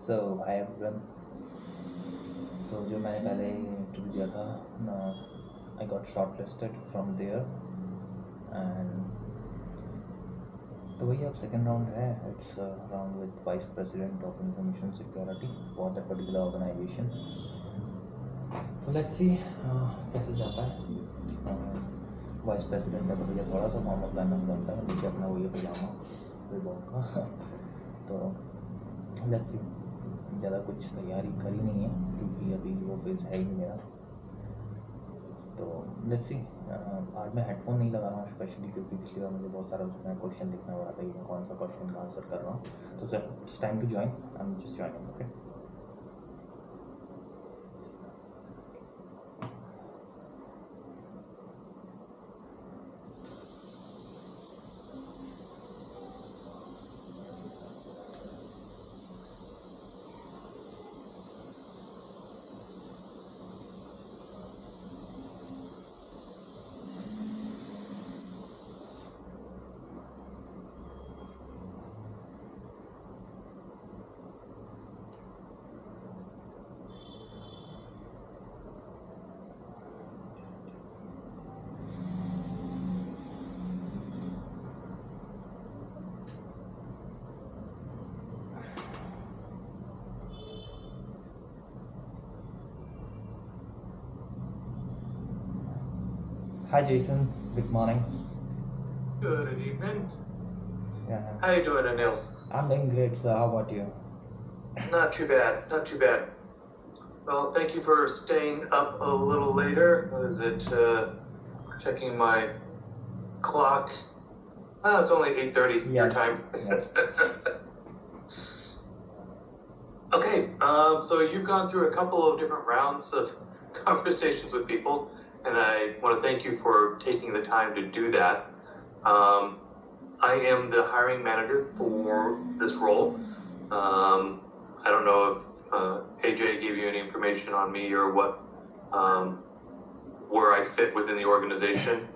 So I have run. So जो मैंने पहले इंटरव्यू दिया था ना, I got shortlisted from there and तो वही अब सेकेंड राउंड है. It's round with vice president of information security for that particular organisation. तो लेट्स सी कैसे जाता है. वाइस प्रेसिडेंट है तो भैया थोड़ा सा फॉर्मल पहनना बनता है, नीचे अपना वही पजामा रिबॉक का. तो लेट्स सी. ज़्यादा कुछ तैयारी करी नहीं है क्योंकि अभी वो फेज है ही नहीं मेरा. तो लेट्स सी. आज मैं हेडफोन नहीं लगा रहा हूँ स्पेशली क्योंकि पिछली बार मुझे बहुत सारा उसमें क्वेश्चन लिखना पड़ा था कि मैं कौन सा क्वेश्चन का आंसर कर रहा हूँ. तो sir it's time to join. I am just joining. Okay. Hi Jason, good morning. Good evening. Yeah, How you doing, Anil? I'm doing great, sir. How about you? Not too bad, not too bad. Well, thank you for staying up a little later. What is it? Checking my clock. Oh, it's only 8:30 your time. Okay, so you've gone through a couple of different rounds of conversations with people, and I want to thank you for taking the time to do that. I am the hiring manager for this role. I don't know if AJ gave you any information on me or what, where I fit within the organization.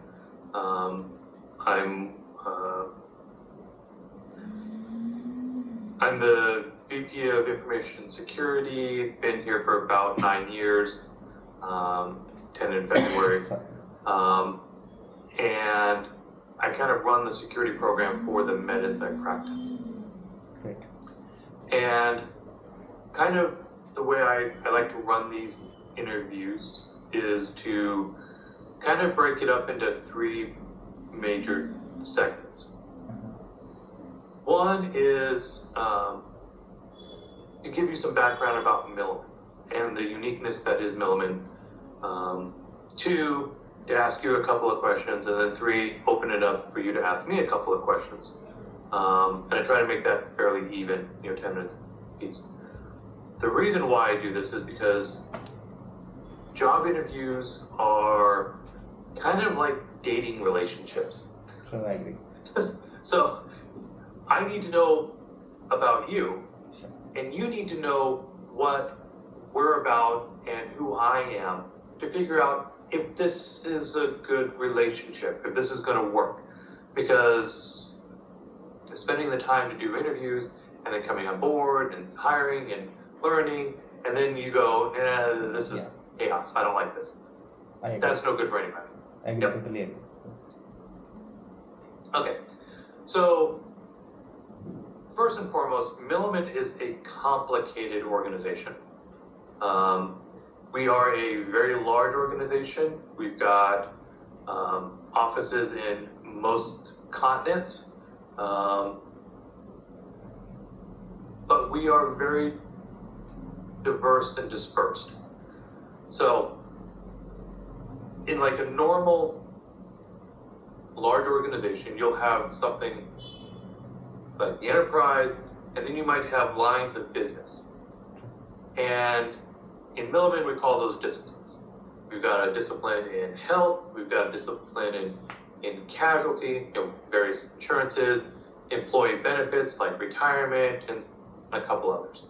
I'm the VP of Information Security. Been here for about 9 years. 10 in February. And I kind of run the security program for the MNC practice. Great. And kind of the way I like to run these interviews is to kind of break it up into 3 major segments. One is to give you some background about Milliman and the uniqueness that is Milliman. 2, to ask you a couple of questions, and then 3, open it up for you to ask me a couple of questions. And I try to make that fairly even, 10 minutes each. The reason why I do this is because job interviews are kind of like dating relationships. Sure, I agree. So I need to know about you, Sure. and you need to know what we're about and who I am to figure out if this is a good relationship, if this is going to work. Because spending the time to do interviews and then coming on board and hiring and learning, and then you go, this is chaos. I don't like this. I agree. That's no good for anybody. I agree. Yep. Totally agree. Okay, so first and foremost, Milliman is a complicated organization. We are a very large organization. We've got offices in most continents, but we are very diverse and dispersed. So in like a normal large organization, you'll have something like the enterprise, and then you might have lines of business. And in Milliman, we call those disciplines. We've got a discipline in health, we've got a discipline in casualty, various insurances, employee benefits like retirement, and a couple others.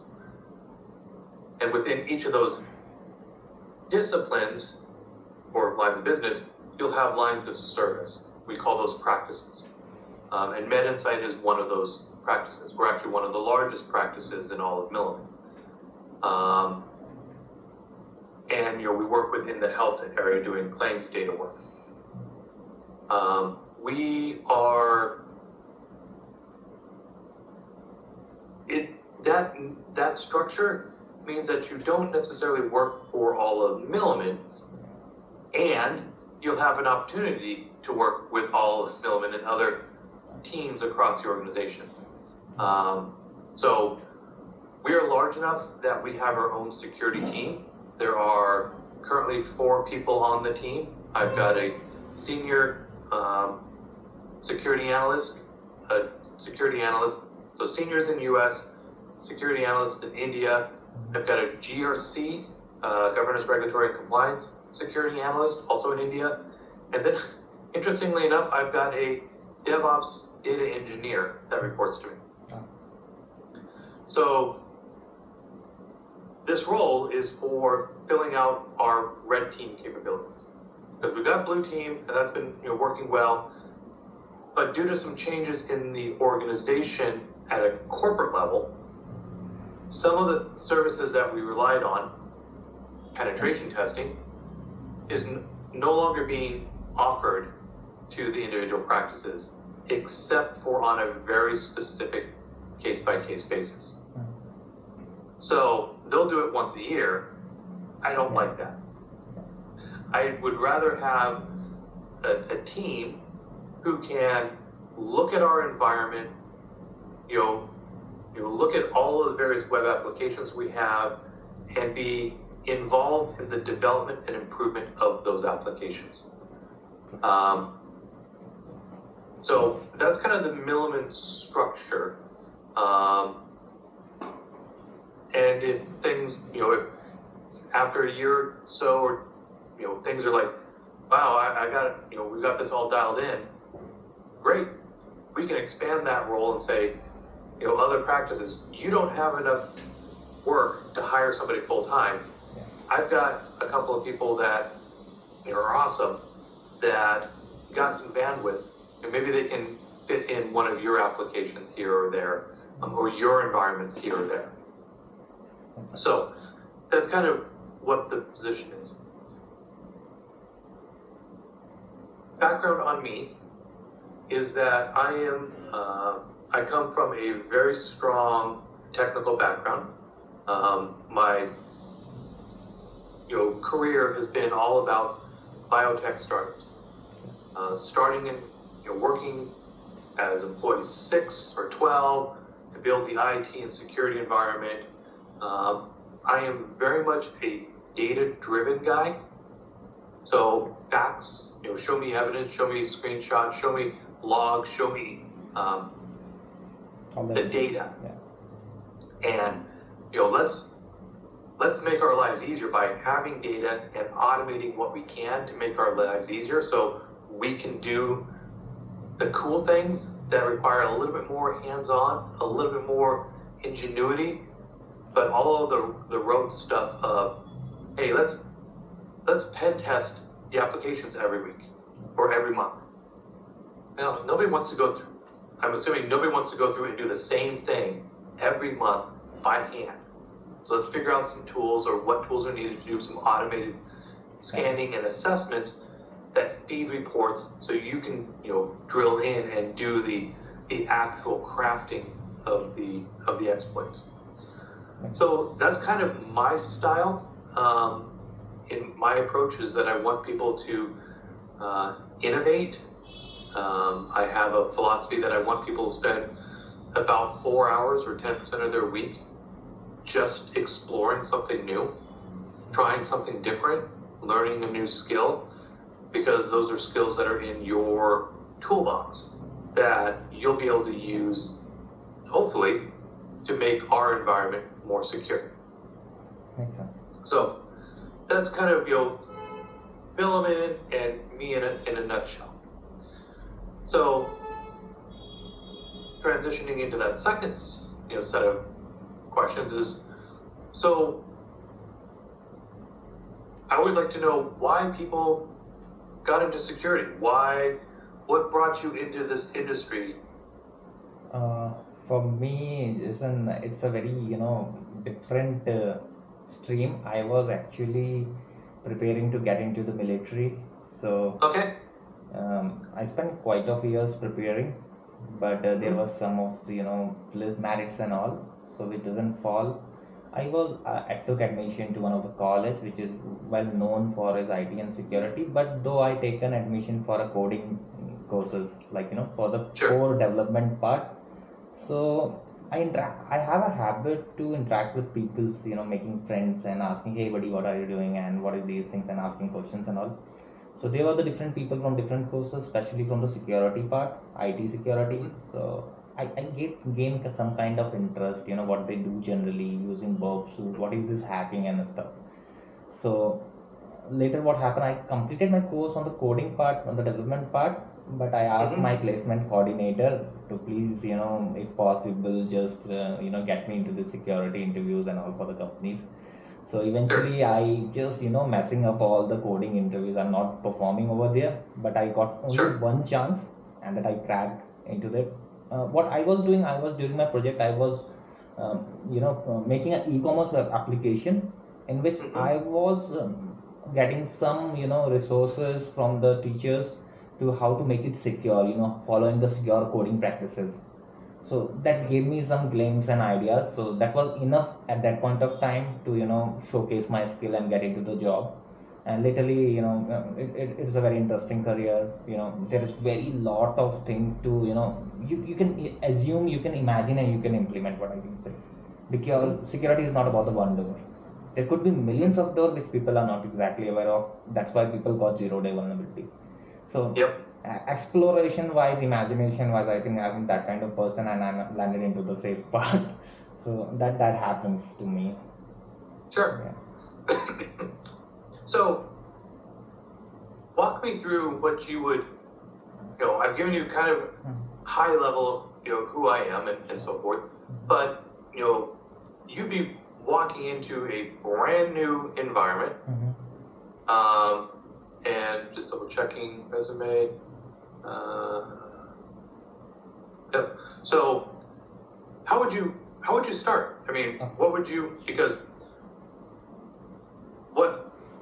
And within each of those disciplines or lines of business, you'll have lines of service. We call those practices. And MedInsight is one of those practices. We're actually one of the largest practices in all of Milliman. And we work within the health area doing claims data work. We are that structure means that you don't necessarily work for all of Milliman, and you'll have an opportunity to work with all of Milliman and other teams across the organization. So we are large enough that we have our own security team. There are currently 4 people on the team. I've got a senior security analyst, so seniors in US, security analyst in India. I've got a GRC, governance, regulatory, and compliance security analyst, also in India. And then, interestingly enough, I've got a DevOps data engineer that reports to me. So this role is for filling out our red team capabilities. Because we've got blue team, and that's been working well. But due to some changes in the organization at a corporate level, some of the services that we relied on, penetration testing, is no longer being offered to the individual practices, except for on a very specific case-by-case basis. So they'll do it once a year. I don't like that. I would rather have a team who can look at our environment, look at all of the various web applications we have, and be involved in the development and improvement of those applications. So that's kind of the Milliman structure. And if things, if after a year or so, or things are like, wow, I got it, we've got this all dialed in. Great, we can expand that role and say, other practices, you don't have enough work to hire somebody full time. I've got a couple of people that are awesome that got some bandwidth, and maybe they can fit in one of your applications here or there, or your environments here or there. So that's kind of what the position is. Background on me is that I come from a very strong technical background. My career has been all about biotech startups. Starting in working as employee 6 or 12 to build the IT and security environment. I am very much a data-driven guy. So facts, show me evidence, show me screenshots, show me logs, show me the data. And let's make our lives easier by having data and automating what we can to make our lives easier, so we can do the cool things that require a little bit more hands-on, a little bit more ingenuity, but all of the rote stuff of, hey, let's pen test the applications every week or every month. Now, nobody wants to go through, I'm assuming nobody wants to go through and do the same thing every month by hand. So let's figure out some tools, or what tools are needed to do some automated scanning and assessments that feed reports, so you can drill in and do the actual crafting of the exploits. So that's kind of my style. In my approach is that I want people to innovate. I have a philosophy that I want people to spend about 4 hours or 10% of their week just exploring something new, trying something different, learning a new skill, because those are skills that are in your toolbox that you'll be able to use, hopefully, to make our environment more secure. Makes sense. So that's kind of Milliman and me in a nutshell. So transitioning into that second set of questions is, so I always like to know why people got into security. What brought you into this industry? For me, it's a very different stream, I was actually preparing to get into the military. So Okay. I spent quite a few years preparing, but there was some of the merits and all, so it doesn't fall. I took admission to one of the college which is well known for its IT and security, but though I taken admission for a coding courses, like for the Sure. core development part. So I have a habit to interact with people, making friends and asking, hey buddy, what are you doing and what are these things, and asking questions and all. So they were the different people from different courses, especially from the security part, IT security. So I gain some kind of interest, what they do generally using burp suit, what is this hacking and stuff. So later what happened, I completed my course on the coding part, on the development part, but I asked my placement coordinator to please, if possible, just get me into the security interviews and all for the companies. So eventually I just messing up all the coding interviews. I'm not performing over there, but I got only Sure. one chance, and that I cracked into that. What I was doing, I was during my project, I was making an e-commerce web application in which I was getting some resources from the teachers to how to make it secure, following the secure coding practices. So that gave me some glimpse and ideas, so that was enough at that point of time to showcase my skill and get into the job. And literally, it's a very interesting career. There is very lot of things to you can assume, you can imagine, and you can implement, what I can say, because security is not about the one door. There could be millions of doors which people are not exactly aware of. That's why people got 0 day vulnerability. So Yep. exploration wise, imagination wise, I think I'm that kind of person, and I'm landed into the safe part. So that happens to me. Sure. Yeah. So, walk me through what you would, I've given you kind of high level, who I am and so forth, but, you'd be walking into a brand new environment, and just double checking resume. Yep. So, how would you start? I mean, what would you, because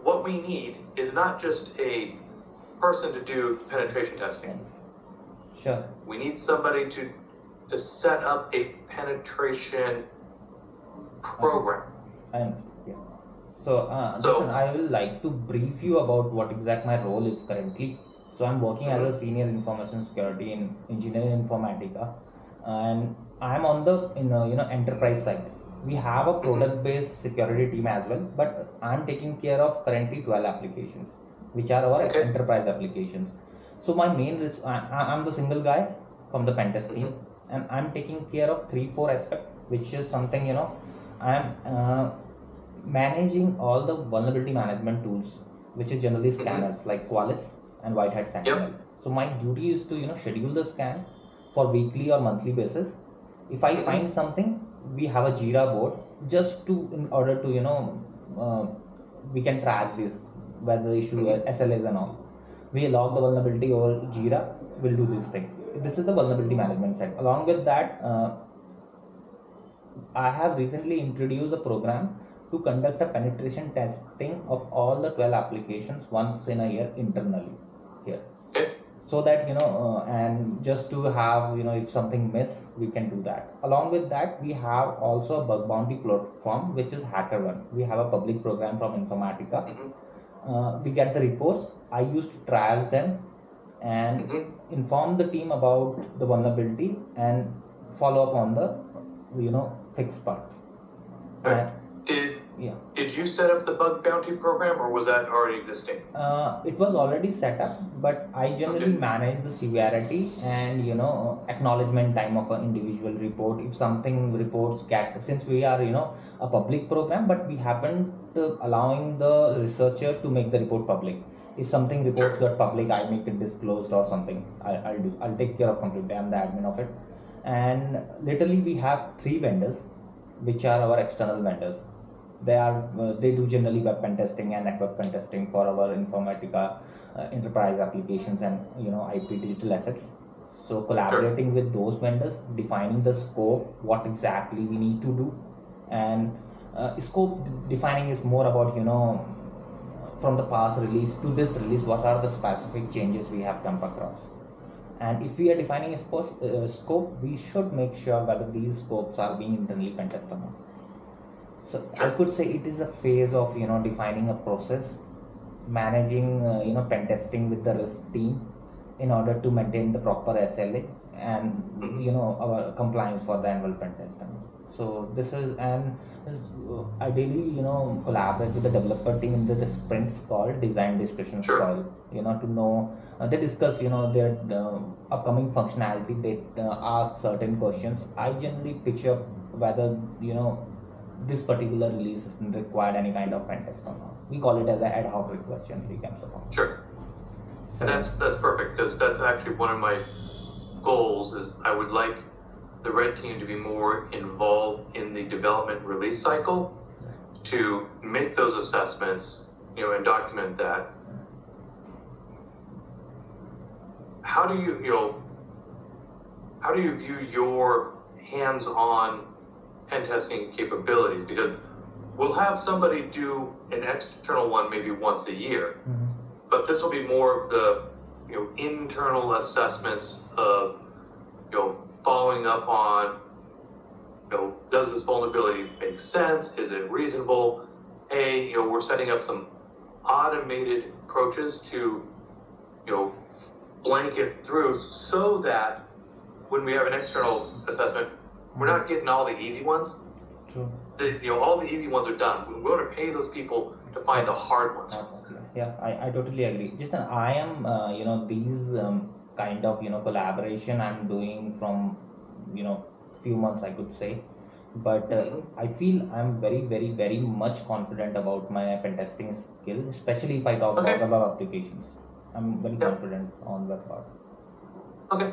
what we need is not just a person to do penetration testing. Sure. We need somebody to set up a penetration program. I understand. Yeah. So, listen, I will like to brief you about what exact my role is currently. So I'm working as a senior information security in engineering informatica, and I'm on the enterprise side. We have a product based security team as well, but I'm taking care of currently 12 applications, which are our Okay. enterprise applications. So my main I'm the single guy from the pen test team, and I'm taking care of 3-4 aspects, which is something I'm managing all the vulnerability management tools, which is generally scanners like Qualys and White Hat Sentinel. So my duty is to schedule the scan for weekly or monthly basis. If I find something, we have a Jira board just to in order to we can track this, whether the issue SLAs and all. We log the vulnerability over Jira. We'll do this thing. This is the vulnerability management side. Along with that, I have recently introduced a program to conduct a penetration testing of all the 12 applications once in a year internally here. Okay. So that and just to have if something miss, we can do that. Along with that, we have also a bug bounty platform, which is HackerOne. We have a public program from Informatica. We get the reports. I used to triage them and inform the team about the vulnerability and follow up on the fix part. Right. Yeah. Did you set up the bug bounty program, or was that already existing? It was already set up, but I generally manage the severity and acknowledgement time of an individual report. If something reports get, since we are a public program, but we haven't allowing the researcher to make the report public. If something reports got public, I make it disclosed or something. I'll take care of completely. I'm the admin of it. And literally we have 3 vendors, which are our external vendors. They do generally web pen testing and network pen testing for our Informatica enterprise applications and IP digital assets. So collaborating with those vendors, defining the scope, what exactly we need to do, and Scope defining is more about, from the past release to this release, what are the specific changes we have come across. And if we are defining a scope, we should make sure whether these scopes are being internally pen tested or not. So I could say it is a phase of, defining a process, managing, pen testing with the risk team in order to maintain the proper SLA and, our compliance for the annual pen test. So this is, and this, ideally, collaborate with the developer team in the sprints called design discussion style, to know, they discuss, their upcoming functionality. They ask certain questions. I generally pitch up whether, this particular release required any kind of pen test or not. We call it as an ad hoc request generally comes upon. Sure. So And that's perfect, because that's actually one of my goals. Is I would like the red team to be more involved in the development release cycle, to make those assessments, and document that. How do you, how do you view your hands-on pen testing capabilities? Because we'll have somebody do an external one maybe once a year, but this will be more of the, internal assessments of, following up on, does this vulnerability make sense? Is it reasonable? Hey, we're setting up some automated approaches to, blanket through, so that when we have an external assessment, we're not getting all the easy ones. true. All the easy ones are done. We want to pay those people to find the hard ones. Yeah, I totally agree. Just I am, these kind of, collaboration I'm doing from, few months, I could say. But I feel I'm very, very, very much confident about my pen testing skill, especially if I talk about the web applications. I'm very confident on that part. Okay.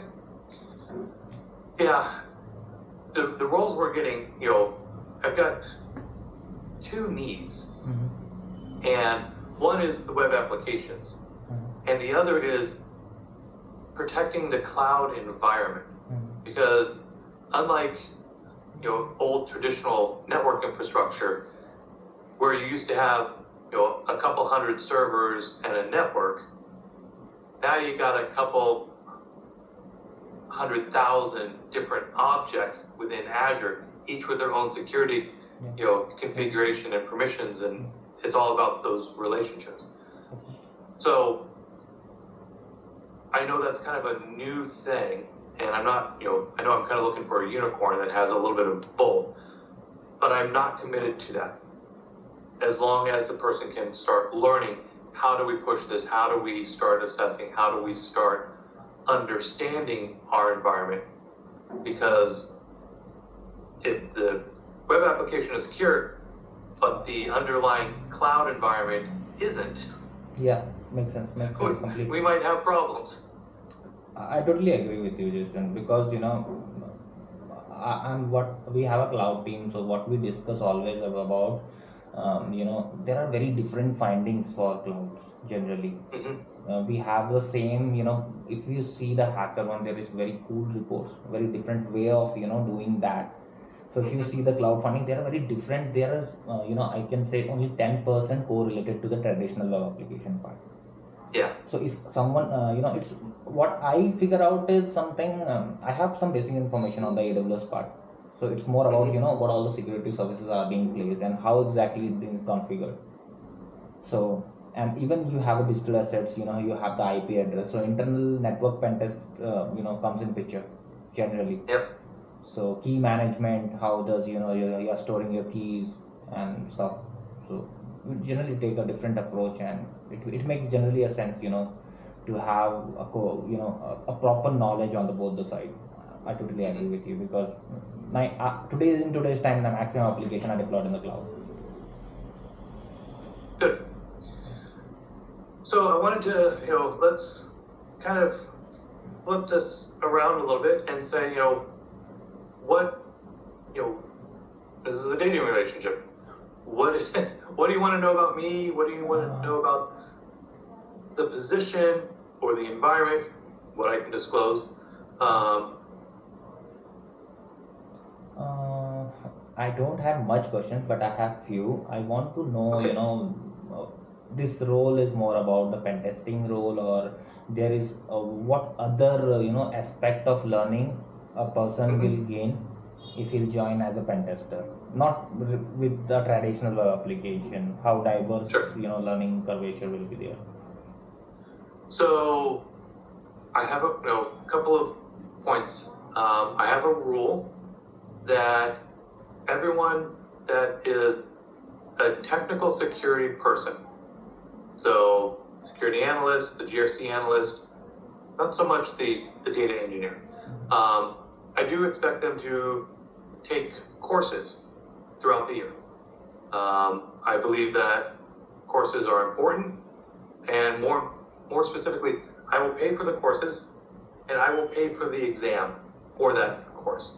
Yeah. The roles we're getting, I've got two needs. And one is the web applications, and the other is protecting the cloud environment. Because unlike, old traditional network infrastructure, where you used to have, a couple hundred servers and a network, now you got a couple 100,000 different objects within Azure, each with their own security, configuration and permissions, and it's all about those relationships. So I know that's kind of a new thing, and I'm not, I know I'm kind of looking for a unicorn that has a little bit of both, but I'm not committed to that. As long as the person can start learning, how do we push this? How do we start assessing? How do we start understanding our environment? Because if the web application is secure, but the underlying cloud environment isn't, Yeah, makes sense completely. we might have problems. I totally agree with you, Jason, because, and what we have a cloud team, so what we discuss always about, there are very different findings for clouds generally. We have the same, if you see the hacker one, there is very cool reports, very different way of, doing that. So if you see the cloud funding, they are very different. There are, I can say only 10% correlated to the traditional web application part. Yeah. So if someone, it's what I figure out is something, I have some basic information on the AWS part. So it's more about, what all the security services are being placed and how exactly it is configured. So, and even you have a digital assets, you have the IP address. So internal network pen test, comes in picture generally. Yep. So key management, how does, you're storing your keys and stuff. So we generally take a different approach, and it makes generally a sense, to have a proper knowledge on the both the side. I totally agree with you, because in today's time, the maximum application are deployed in the cloud. Good. So I wanted to, let's kind of flip this around a little bit and say, what, this is a dating relationship. What do you want to know about me? What do you want to know about the position or the environment? What I can disclose. I don't have much questions, but I have few. I want to know, Okay. this role is more about the pen testing role, or there is what other, aspect of learning a person will Hmm. gain if he'll join as a pen tester. Not with the traditional web application. How diverse, Sure. learning curvature will be there. So I have a couple of points. I have a rule that everyone that is a technical security person, so security analyst, the GRC analyst, not so much the data engineer. I do expect them to take courses throughout the year. I believe that courses are important, and more specifically, I will pay for the courses, and I will pay for the exam for that course.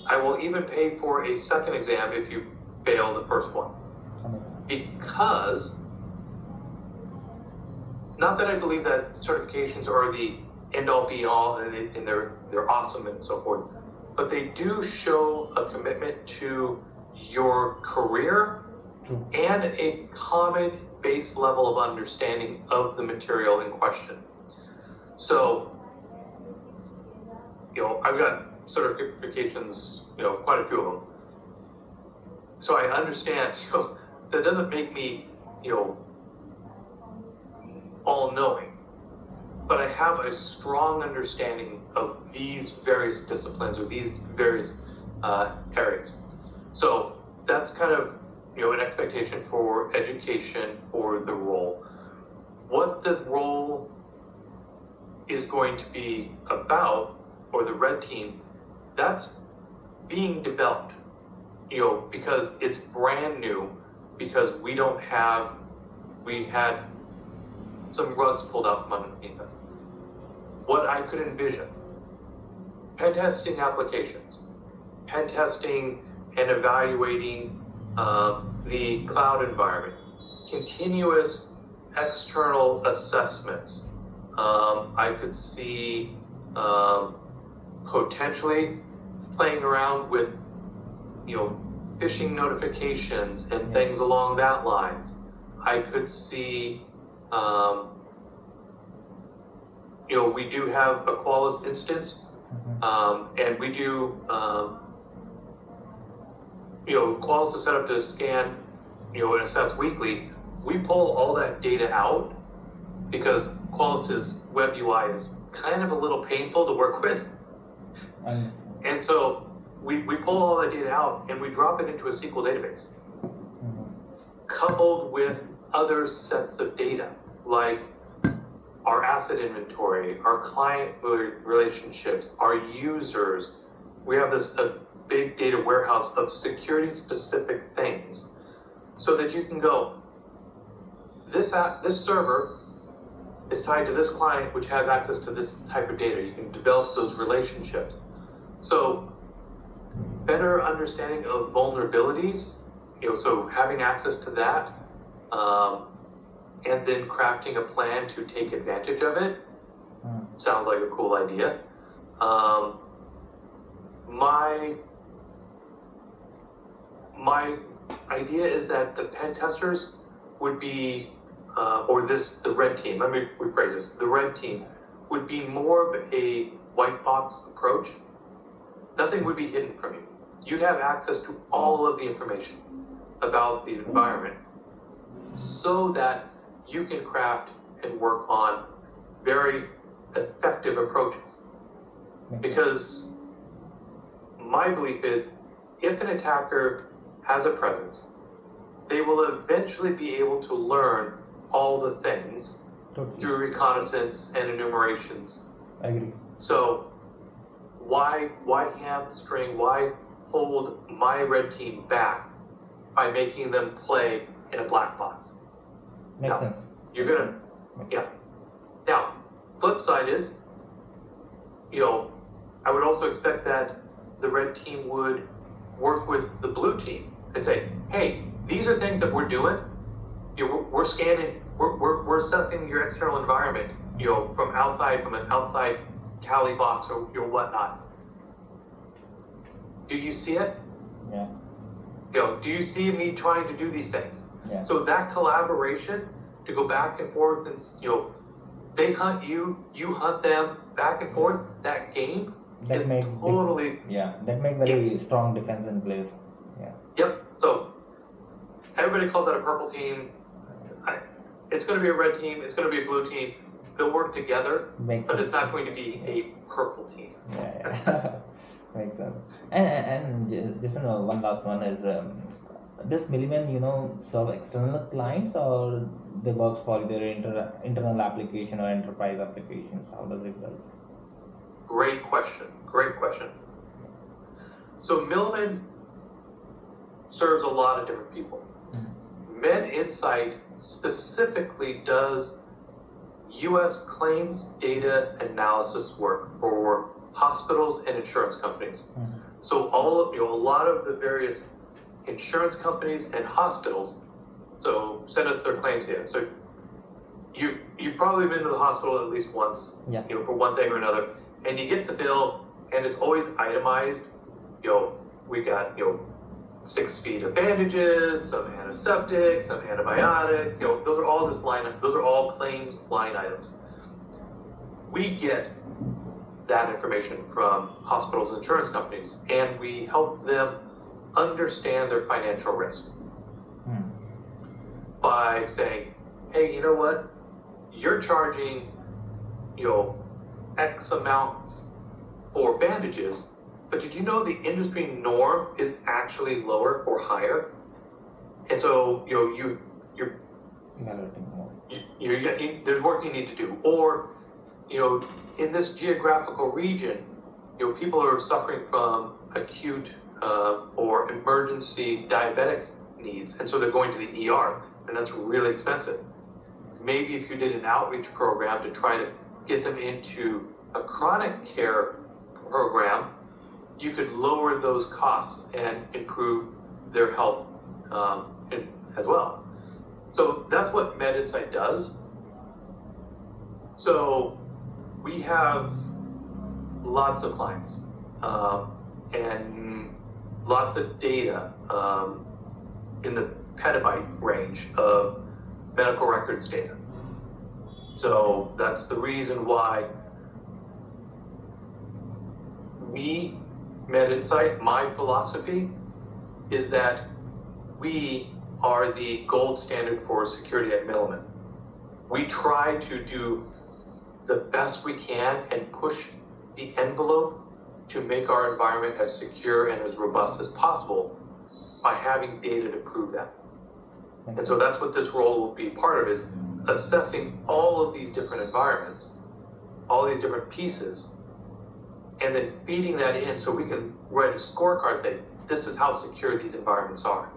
I will even pay for a second exam if you fail the first one. Because, not that I believe that certifications are the end-all be-all and they're awesome and so forth, but they do show a commitment to your career True. and a common base level of understanding of the material in question. So, I've got certifications, quite a few of them. So I understand, that doesn't make me, all-knowing, but I have a strong understanding of these various disciplines or these various areas. So that's kind of, an expectation for education for the role. What the role is going to be about, or the red team, that's being developed, because it's brand new, because we had some rugs pulled out from underneath us. What I could envision, pen testing applications, pen testing and evaluating the cloud environment, continuous external assessments. I could see potentially playing around with, phishing notifications and things along that lines. I could see, we do have a Qualys instance, and we do, Qualys is set up to scan, and assess weekly. We pull all that data out because Qualys's web UI is kind of a little painful to work with. And so we pull all that data out and we drop it into a SQL database, coupled with other sets of data, like our asset inventory, our client relationships, our users. We have a big data warehouse of security-specific things, so that you can go, this server is tied to this client, which has access to this type of data. You can develop those relationships. So better understanding of vulnerabilities, so having access to that, and then crafting a plan to take advantage of it, sounds like a cool idea. My idea is that the pen testers would be, the red team, let me rephrase this, the red team would be more of a white box approach. Nothing would be hidden from you. You'd have access to all of the information about the environment so that you can craft and work on very effective approaches. Because my belief is, if an attacker has a presence, they will eventually be able to learn all the things through reconnaissance and enumerations. I agree. So why hamstring, why hold my red team back by making them play in a black box? Makes sense. You're gonna, yeah. Now, flip side is, I would also expect that the red team would work with the blue team and say, hey, these are things that we're doing. We're scanning, we're assessing your external environment, from an outside Cali box or whatnot. Do you see it? Yeah. Do you see me trying to do these things? Yeah. So that collaboration to go back and forth and they hunt you, you hunt them, back and forth. That game That is make totally that make very strong defense in place. Yeah. Yep. So everybody calls that a purple team. It's going to be a red team. It's going to be a blue team. They'll work together, but it's not going to be a purple team. Yeah. Makes sense. And just one last one is, does Milliman serve external clients, or they work for their internal application or enterprise applications? How does it does? Great question. Great question. So Milliman serves a lot of different people. Med Insight specifically does U.S. claims data analysis work for hospitals and insurance companies. So a lot of the various insurance companies and hospitals, so send us their claims data. So you've probably been to the hospital at least once, for one thing or another, and you get the bill, and it's always itemized. We got 6 feet of bandages, some antiseptic, some antibiotics. Those are all just those are all claims line items. We get that information from hospitals and insurance companies, and we help them understand their financial risk by saying, hey, you know what? You're charging, X amount for bandages, but did you know the industry norm is actually lower or higher? And so, you're Evaluating more. there's work you need to do. Or, in this geographical region, people are suffering from acute or emergency diabetic needs, and so they're going to the ER, and that's really expensive. Maybe if you did an outreach program to try to get them into a chronic care program, you could lower those costs and improve their health as well. So that's what Med Insight does. So we have lots of clients and lots of data in the petabyte range of medical records data. So that's the reason why Med Insight, my philosophy is that we are the gold standard for security at Milliman. We try to do the best we can and push the envelope to make our environment as secure and as robust as possible by having data to prove that. And so that's what this role will be part of, is assessing all of these different environments, all these different pieces, and then feeding that in so we can write a scorecard and say, this is how secure these environments are.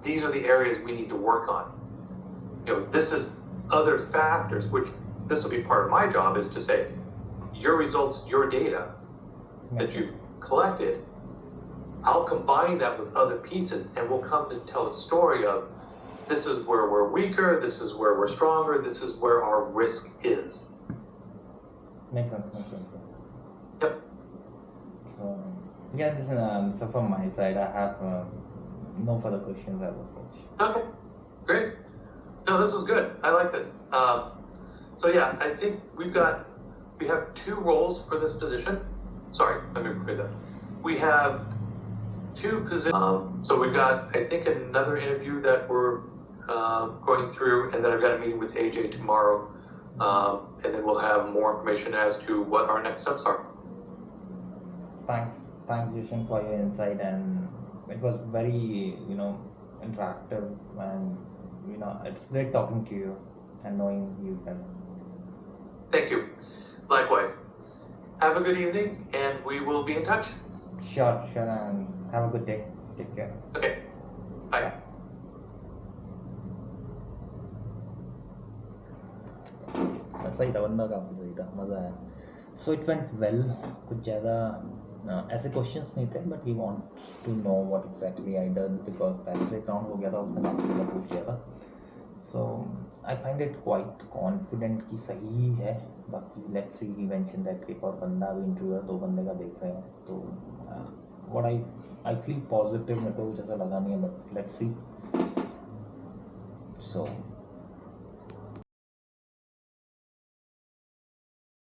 These are the areas we need to work on. This is other factors, which this will be part of my job, is to say, your results, your data that you've collected, I'll combine that with other pieces, and we'll come to tell a story of, this is where we're weaker, this is where we're stronger, this is where our risk is. Makes sense. Yep. So, this is so from my side, I have no further questions as such. Okay, great. No, this was good. I like this. So I think we have 2 roles for this position. Sorry, let me rephrase that. We have 2 positions. So we've got, I think, another interview that we're going through, and then I've got a meeting with AJ tomorrow, and then we'll have more information as to what our next steps are. Thanks, Jason, for your insight, and it was very, interactive, and it's great talking to you and knowing you better. Thank you. Likewise. Have a good evening, and we will be in touch. Sure, and have a good day. Take care. Okay. Bye. सही था, वरना काफ़ी सही था, मज़ा आया. So it went well. कुछ ज़्यादा ऐसे क्वेश्चंस नहीं थे, but he wants to know what exactly I did, because पहले से काउंट हो गया था, उसने काफ़ी ज़्यादा पूछ लिया था. So I find it quite confident कि सही है. बाकी let's see, he mentioned that एक और बंदा भी इंटरव्यू है, 2 बंदे का देख रहे हैं. तो what I I feel positive, मेरे को कुछ ऐसा लगा नहीं है, बट लेट्स सी. सो